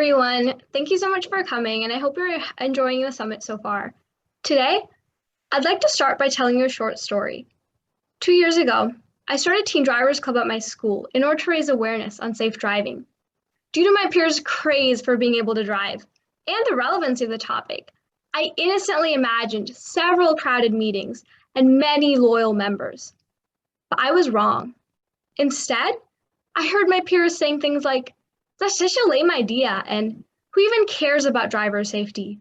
everyone. Thank you so much for coming, and I hope you're enjoying the summit so far. Today, I'd like to start by telling you a short story. 2 years ago, I started Teen Drivers Club at my school in order to raise awareness on safe driving. Due to my peers' craze for being able to drive and the relevancy of the topic, I innocently imagined several crowded meetings and many loyal members. But I was wrong. Instead, I heard my peers saying things like, "That's such a lame idea," and "Who even cares about driver safety?"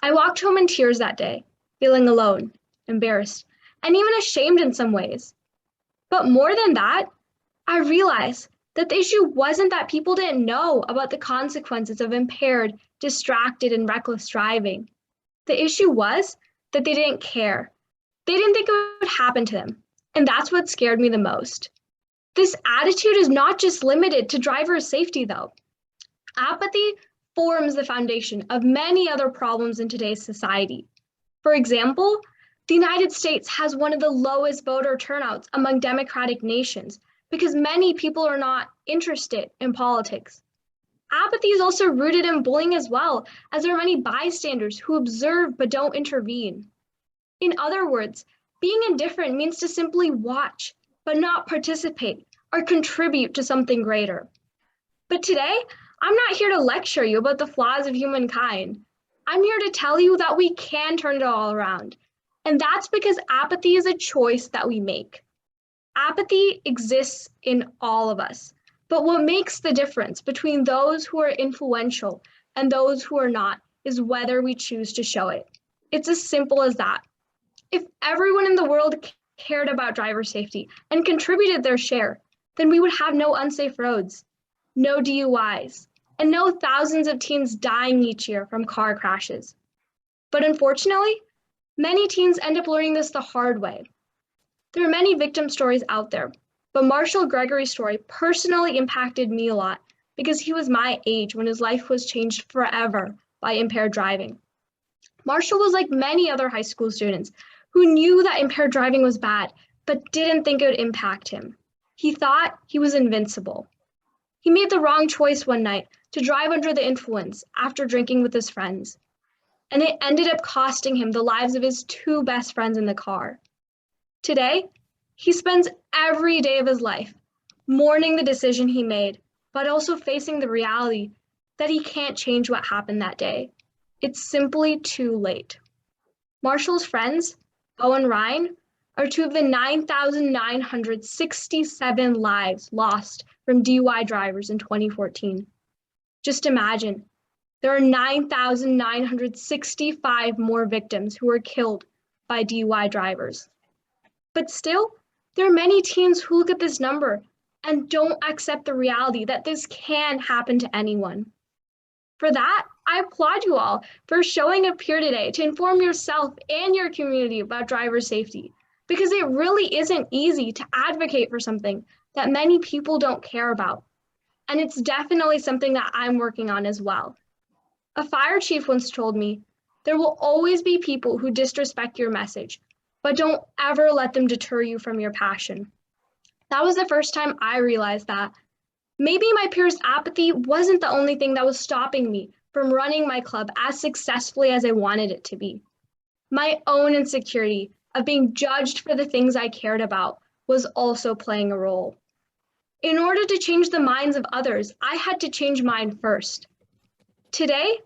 I walked home in tears that day, feeling alone, embarrassed, and even ashamed in some ways. But more than that, I realized that the issue wasn't that people didn't know about the consequences of impaired, distracted, and reckless driving. The issue was that they didn't care. They didn't think it would happen to them, and that's what scared me the most. This attitude is not just limited to driver safety, though. Apathy forms the foundation of many other problems in today's society. For example, the United States has one of the lowest voter turnouts among democratic nations because many people are not interested in politics. Apathy is also rooted in bullying as well, as there are many bystanders who observe but don't intervene. In other words, being indifferent means to simply watch, but not participate or contribute to something greater. But today, I'm not here to lecture you about the flaws of humankind. I'm here to tell you that we can turn it all around. And that's because apathy is a choice that we make. Apathy exists in all of us. But what makes the difference between those who are influential and those who are not is whether we choose to show it. It's as simple as that. If everyone in the world cared about driver safety and contributed their share, then we would have no unsafe roads, no DUIs, and no thousands of teens dying each year from car crashes. But unfortunately, many teens end up learning this the hard way. There are many victim stories out there, but Marshall Gregory's story personally impacted me a lot because he was my age when his life was changed forever by impaired driving. Marshall was like many other high school students who knew that impaired driving was bad, but didn't think it would impact him. He thought he was invincible. He made the wrong choice one night to drive under the influence after drinking with his friends, and it ended up costing him the lives of his two best friends in the car. Today, he spends every day of his life mourning the decision he made, but also facing the reality that he can't change what happened that day. It's simply too late. Marshall's friends, Bo and Ryan, are two of the 9,967 lives lost from DUI drivers in 2014. Just imagine, there are 9,965 more victims who were killed by DUI drivers. But still, there are many teens who look at this number and don't accept the reality that this can happen to anyone. For that, I applaud you all for showing up here today to inform yourself and your community about driver safety, because it really isn't easy to advocate for something that many people don't care about. And it's definitely something that I'm working on as well. A fire chief once told me, "There will always be people who disrespect your message, but don't ever let them deter you from your passion." That was the first time I realized that maybe my peers' apathy wasn't the only thing that was stopping me from running my club as successfully as I wanted it to be. My own insecurity of being judged for the things I cared about was also playing a role. In order to change the minds of others, I had to change mine first. Today,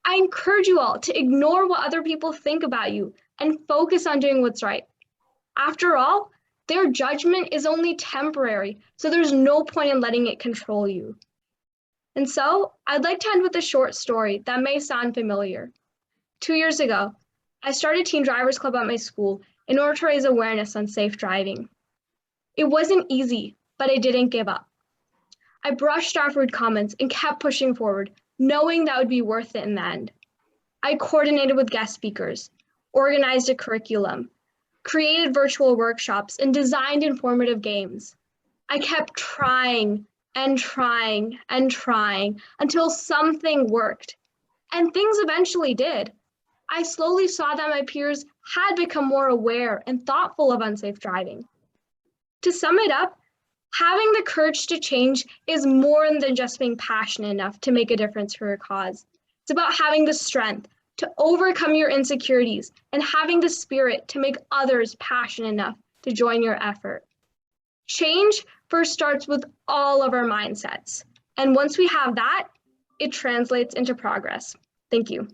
I encourage you all to ignore what other people think about you and focus on doing what's right. After all, their judgment is only temporary, so there's no point in letting it control you. And so, I'd like to end with a short story that may sound familiar. 2 years ago, I started Teen Drivers Club at my school in order to raise awareness on safe driving. It wasn't easy, but I didn't give up. I brushed off rude comments and kept pushing forward, knowing that would be worth it in the end. I coordinated with guest speakers, organized a curriculum, created virtual workshops, and designed informative games. I kept trying and trying and trying until something worked. And things eventually did. I slowly saw that my peers had become more aware and thoughtful of unsafe driving. To sum it up, Having the courage to change is more than just being passionate enough to make a difference for a cause. It's about having the strength to overcome your insecurities and having the spirit to make others passionate enough to join your effort. Change first starts with all of our mindsets. And once we have that, it translates into progress. Thank you.